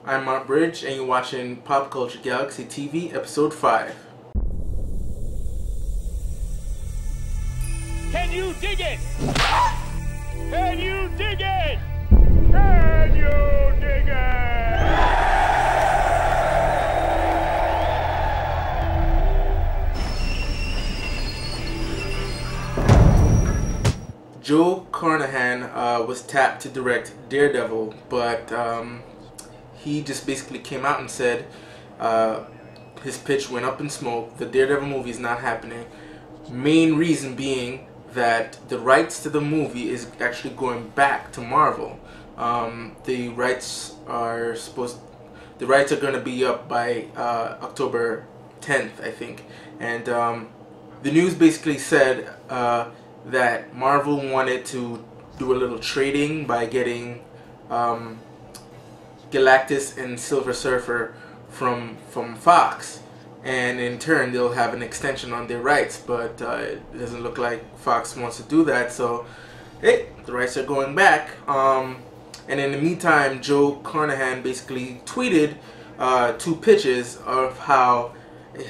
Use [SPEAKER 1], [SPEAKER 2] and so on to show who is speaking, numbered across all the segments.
[SPEAKER 1] I'm Mark Bridge, and you're watching Popculture Galaxy TV, Episode 5.
[SPEAKER 2] Can you dig it? Can you dig it? Can you dig it?
[SPEAKER 1] Joe Carnahan was tapped to direct Daredevil, but he just basically came out and said his pitch went up in smoke. The Daredevil movie is not happening. Main reason being that the rights to the movie is actually going back to Marvel. The rights are going to be up by October 10th, I think, and the news basically said that Marvel wanted to do a little trading by getting Galactus and Silver Surfer from Fox, and in turn they'll have an extension on their rights, but it doesn't look like Fox wants to do that, so hey, the rights are going back. And in the meantime, Joe Carnahan basically tweeted two pitches of how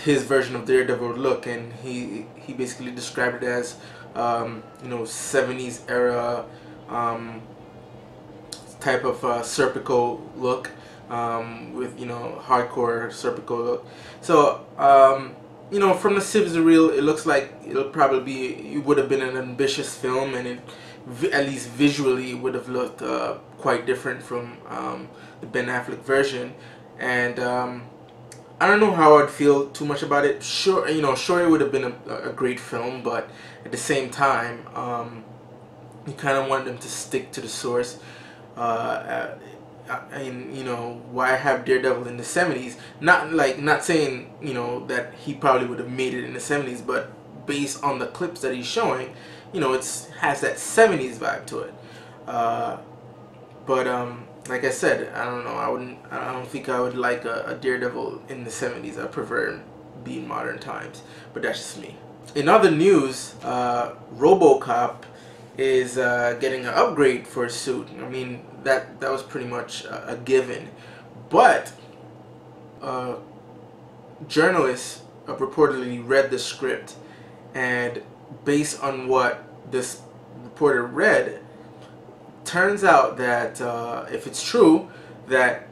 [SPEAKER 1] his version of Daredevil would look, and he basically described it as 70s era type of Serpico look, with hardcore Serpico look. So from the sizzle reel, it looks like it would have been an ambitious film, and at least visually it would have looked quite different from the Ben Affleck version. And I don't know how I'd feel too much about it. Sure, sure it would have been a great film, but at the same time, you kind of want them to stick to the source. Why have Daredevil in the 70s? Not saying that he probably would have made it in the 70s, but based on the clips that he's showing, it has that 70s vibe to it. But like I said, I don't know. I don't think I would like a Daredevil in the 70s. I prefer being modern times, but that's just me. In other news, Robocop is getting an upgrade for his suit. I mean, that was pretty much a given, but journalists reportedly read the script, and based on what this reporter read, turns out that if it's true that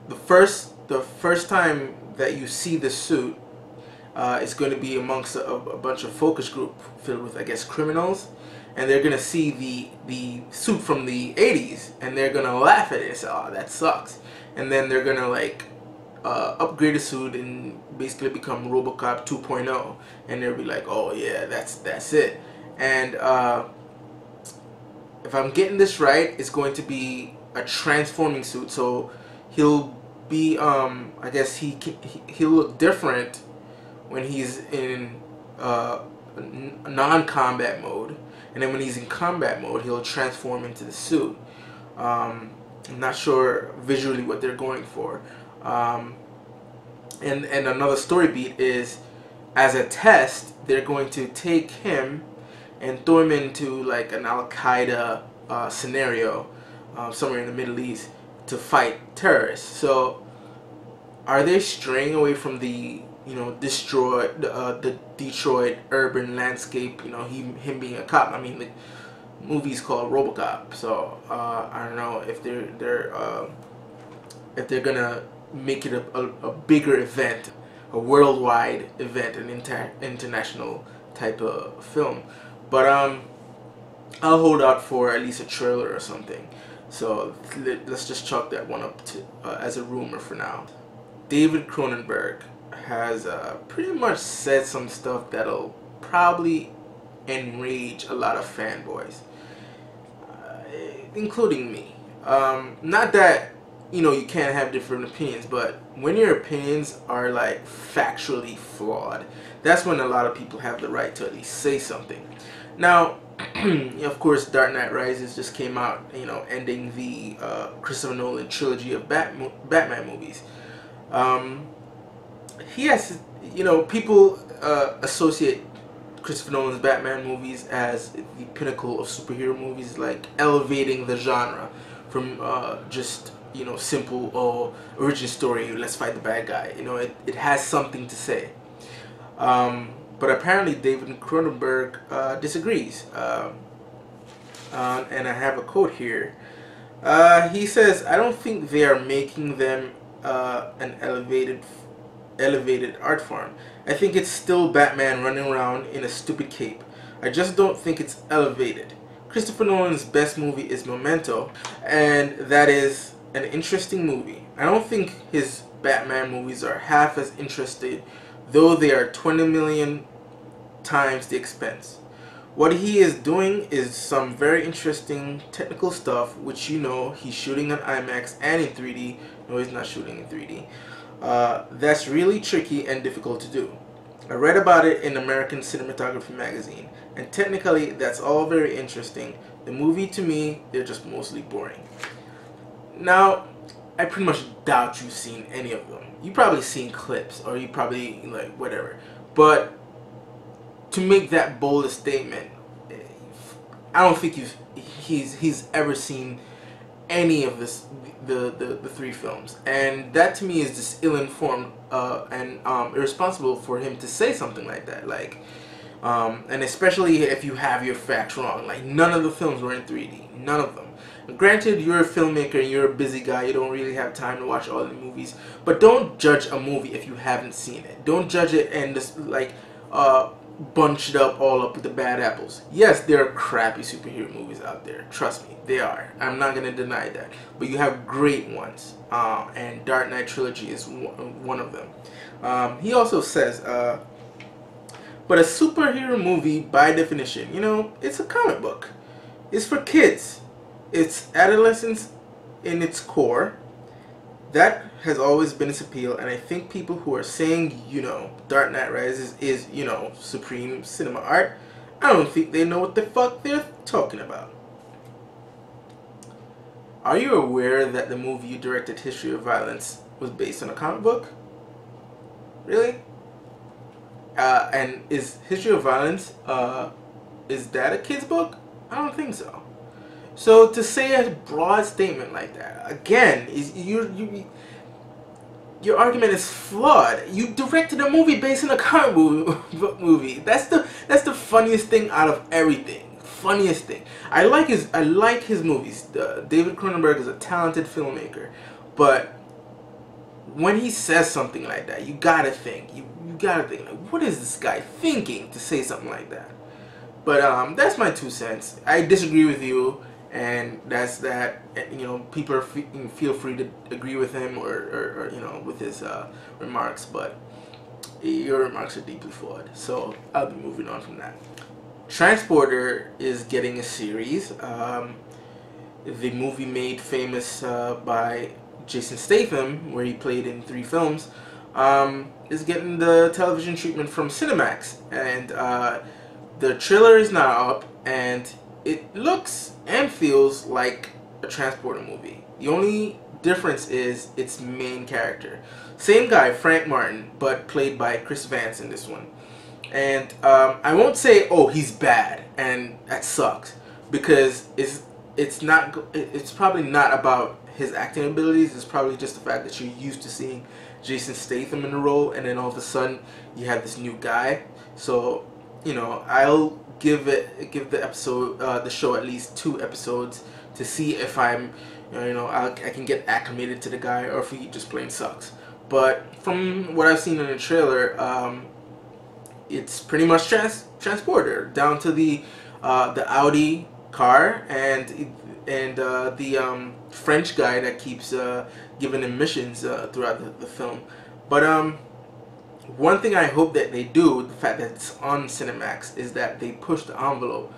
[SPEAKER 1] the first time that you see the suit is going to be amongst a bunch of focus group filled with, I guess, criminals, and they're gonna see the suit from the 80s, and they're gonna laugh at it and say, "Oh, that sucks," and then they're gonna upgrade the suit and basically become Robocop 2.0, and they'll be like, "Oh yeah, that's it." And if I'm getting this right, it's going to be a transforming suit, so he'll be I guess he'll look different when he's in non-combat mode, and then when he's in combat mode, he'll transform into the suit. I'm not sure visually what they're going for. And another story beat is, as a test, they're going to take him and throw him into like an Al-Qaeda scenario somewhere in the Middle East to fight terrorists. So are they straying away from the the Detroit urban landscape, him being a cop? I mean, the movie's called Robocop, so I don't know if they're gonna make it a bigger event, a worldwide event, an international type of film. But I'll hold out for at least a trailer or something. So let's just chalk that one up to as a rumor for now. David Cronenberg has pretty much said some stuff that'll probably enrage a lot of fanboys, including me. Not that you can't have different opinions, but when your opinions are like factually flawed, that's when a lot of people have the right to at least say something. Now, of course, Dark Knight Rises just came out, ending the Christopher Nolan trilogy of Batman movies. He has, people associate Christopher Nolan's Batman movies as the pinnacle of superhero movies, like elevating the genre from just, you know, simple origin story, let's fight the bad guy. You know, it has something to say. But apparently David Cronenberg disagrees. And I have a quote here. He says, "I don't think they are making them an elevated art form. I think it's still Batman running around in a stupid cape. I just don't think it's elevated. Christopher Nolan's best movie is Memento, and that is an interesting movie. I don't think his Batman movies are half as interesting, though they are 20 million times the expense. What he is doing is some very interesting technical stuff, which, you know, he's shooting on IMAX and in 3D. No, he's not shooting in 3D. That's really tricky and difficult to do. I read about it in American Cinematography magazine, and technically that's all very interesting. The movie, to me, they're just mostly boring." Now, I pretty much doubt you've seen any of them. You've probably seen clips, or you probably, like, whatever. But to make that bold statement, I don't think he's ever seen any of the three films, and that to me is just ill-informed and irresponsible for him to say something like that. Like, and especially if you have your facts wrong. Like, none of the films were in 3D, none of them. Granted, you're a filmmaker and you're a busy guy, you don't really have time to watch all the movies, but don't judge a movie if you haven't seen it. Don't judge it and just like bunch it up all up with the bad apples. Yes, there are crappy superhero movies out there. Trust me, they are. I'm not gonna deny that. But you have great ones, and Dark Knight Trilogy is one of them. He also says, but a superhero movie, by definition, you know, it's a comic book. It's for kids. It's adolescence in its core. That has always been its appeal, and I think people who are saying, you know, Dark Knight Rises is, you know, supreme cinema art, I don't think they know what the fuck they're talking about. Are you aware that the movie you directed, History of Violence, was based on a comic book? Really? And is History of Violence, is that a kid's book? I don't think so. So to say a broad statement like that, again, is your argument is flawed. You directed a movie based on a comic book movie. That's the funniest thing out of everything. Funniest thing. I like his movies. David Cronenberg is a talented filmmaker, but when he says something like that, you gotta think. You gotta think, like, what is this guy thinking to say something like that? But that's my 2 cents. I disagree with you. And that's that. You know, people feel free to agree with him or you know, with his remarks, but your remarks are deeply flawed. So I'll be moving on from that. Transporter is getting a series. The movie made famous by Jason Statham, where he played in 3 films, is getting the television treatment from Cinemax, and the trailer is now up, and it looks and feels like a Transporter movie. The only difference is its main character. Same guy, Frank Martin, but played by Chris Vance in this one. And I won't say, oh, he's bad and that sucks, because it's probably not about his acting abilities. It's probably just the fact that you're used to seeing Jason Statham in the role, and then all of a sudden you have this new guy. So, you know, I'll give the show at least 2 episodes to see if I'm, you know, I can get acclimated to the guy, or if he just plain sucks. But from what I've seen in the trailer, it's pretty much Transporter, down to the Audi car and the French guy that keeps giving him missions throughout the film. But one thing I hope that they do, the fact that it's on Cinemax, is that they push the envelope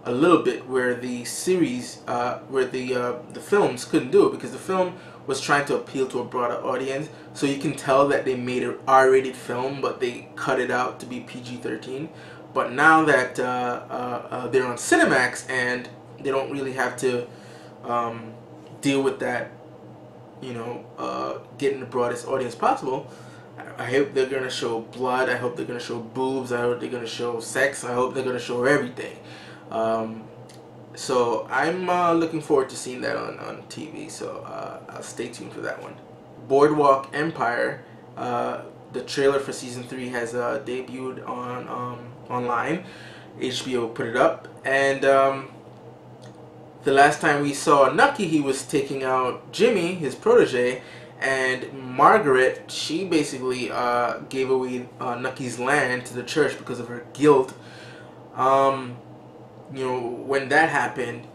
[SPEAKER 1] a little bit, where the series, where the films couldn't do it, because the film was trying to appeal to a broader audience. So you can tell that they made an R-rated film, but they cut it out to be PG-13. But now that they're on Cinemax and they don't really have to deal with that, you know, getting the broadest audience possible, I hope they're going to show blood. I hope they're going to show boobs. I hope they're going to show sex. I hope they're going to show everything. So I'm looking forward to seeing that on TV. So I'll stay tuned for that one. Boardwalk Empire. The trailer for season 3 has debuted on online. HBO put it up, and the last time we saw Nucky, he was taking out Jimmy, his protege, and Margaret, she basically gave away Nucky's land to the church because of her guilt. You know, when that happened,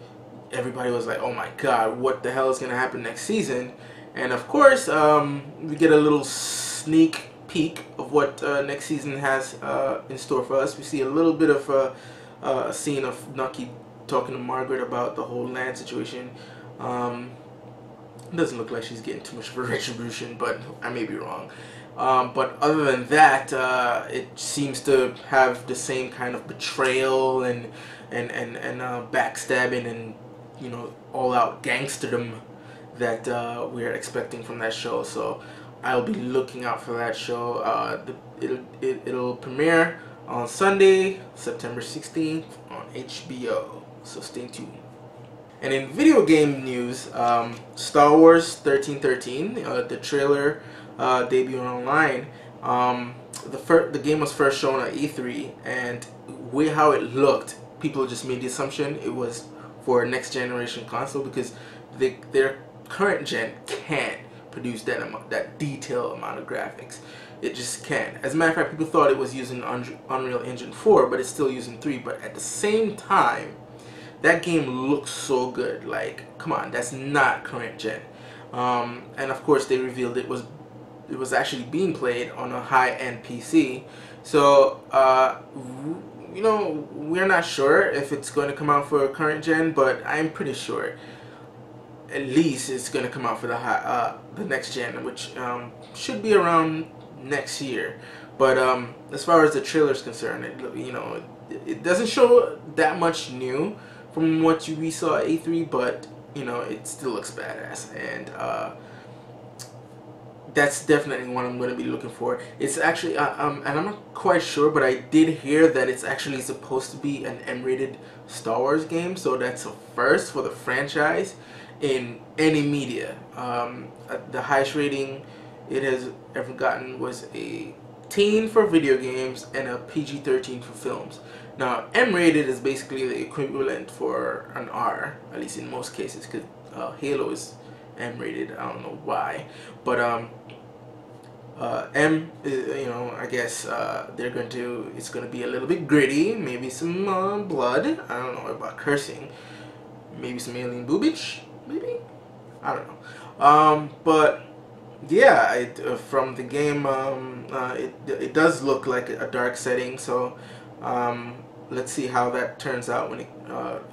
[SPEAKER 1] everybody was like, oh my god, what the hell is going to happen next season? And of course, we get a little sneak peek of what next season has in store for us. We see a little bit of a scene of Nucky talking to Margaret about the whole land situation. It doesn't look like she's getting too much of a retribution, but I may be wrong. But other than that, it seems to have the same kind of betrayal and backstabbing and, you know, all-out gangsterdom that we're expecting from that show. So I'll be looking out for that show. It'll premiere on Sunday, September 16th on HBO. So stay tuned. And in video game news, Star Wars 1313, the trailer debuted online. The game was first shown at E3, and way how it looked, people just made the assumption it was for a next generation console because their current gen can't produce that detailed amount of graphics. It just can't. As a matter of fact, people thought it was using Unreal Engine 4, but it's still using 3. But at the same time, that game looks so good. Like, come on, that's not current gen. And of course, they revealed it was actually being played on a high-end PC. So, you know, we're not sure if it's going to come out for current gen, but I'm pretty sure at least it's going to come out for the next gen, which should be around next year. But as far as the trailer is concerned, it doesn't show that much new from what we saw at E3, but you know, it still looks badass, and that's definitely one I'm going to be looking for. It's actually, and I'm not quite sure, but I did hear that it's actually supposed to be an M-rated Star Wars game, so that's a first for the franchise in any media. The highest rating it has ever gotten was a teen for video games and a PG-13 for films. Now, M-rated is basically the equivalent for an R, at least in most cases, because Halo is M-rated. I don't know why, but M, you know, I guess it's going to be a little bit gritty, maybe some blood. I don't know about cursing, maybe some alien boobage, maybe. I don't know. But yeah, from the game, it does look like a dark setting. So let's see how that turns out when it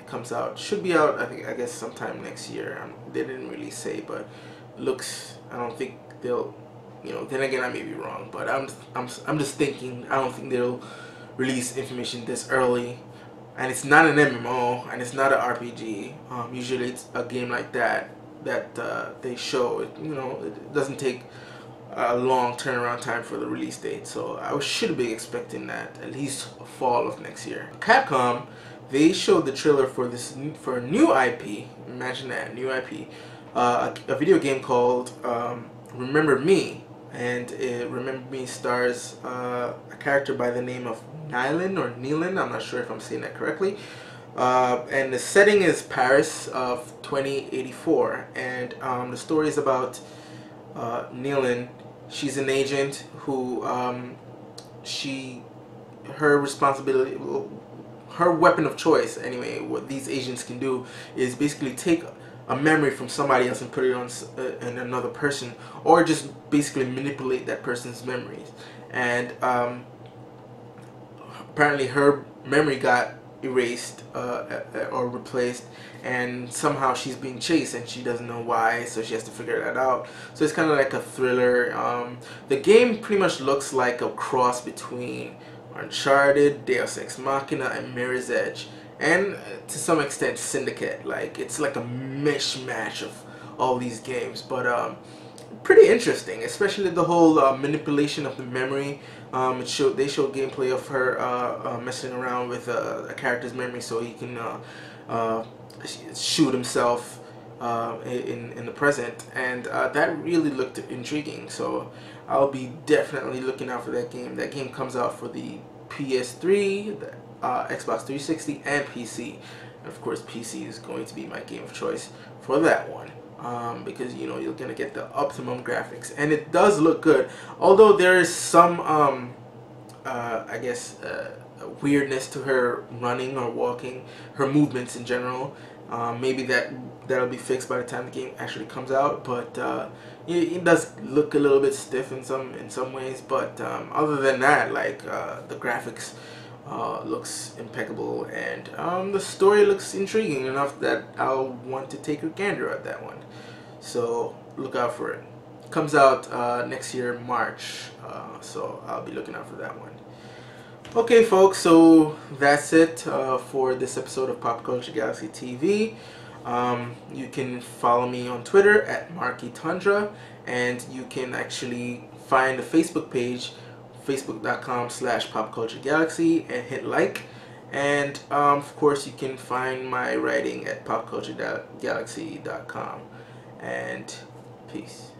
[SPEAKER 1] comes out. Should be out, I guess, sometime next year. They didn't really say, but looks. I don't think they'll. You know, then again, I may be wrong, but I'm just thinking. I don't think they'll release information this early. And it's not an MMO, and it's not an RPG. Usually, it's a game like that they show. You know, it doesn't take a long turnaround time for the release date, so I should be expecting that at least fall of next year. Capcom, they showed the trailer for a new IP. Imagine that, new IP, a video game called Remember Me, and Remember Me stars a character by the name of Nylon or Nealon. I'm not sure if I'm saying that correctly. And the setting is Paris of 2084, and the story is about Nealon. She's an agent who her responsibility, her weapon of choice anyway, what these agents can do is basically take a memory from somebody else and put it on in another person, or just basically manipulate that person's memories. And apparently her memory got erased or replaced, and somehow she's being chased and she doesn't know why, so she has to figure that out. So it's kind of like a thriller. The game pretty much looks like a cross between Uncharted, Deus Ex Machina, and Mirror's Edge, and to some extent Syndicate. Like, it's like a mishmash of all these games, but pretty interesting, especially the whole manipulation of the memory. They showed gameplay of her messing around with a character's memory so he can shoot himself in the present, and that really looked intriguing. So I'll be definitely looking out for that game. That game comes out for the PS3, the Xbox 360, and PC. And of course, PC is going to be my game of choice for that one. Because you know you're gonna get the optimum graphics, and it does look good. Although there is some, I guess, weirdness to her running or walking, her movements in general. Maybe that'll be fixed by the time the game actually comes out. But it does look a little bit stiff in some ways. But other than that, like the graphics looks impeccable, and the story looks intriguing enough that I'll want to take a gander at that one. So look out for it. Comes out next year, March, so I'll be looking out for that one. Okay folks, so that's it for this episode of Pop Culture Galaxy TV. You can follow me on Twitter at MarkyTundra, and you can actually find the Facebook page, facebook.com/popculturegalaxy, and hit like. And of course you can find my writing at popculturegalaxy.com. And peace.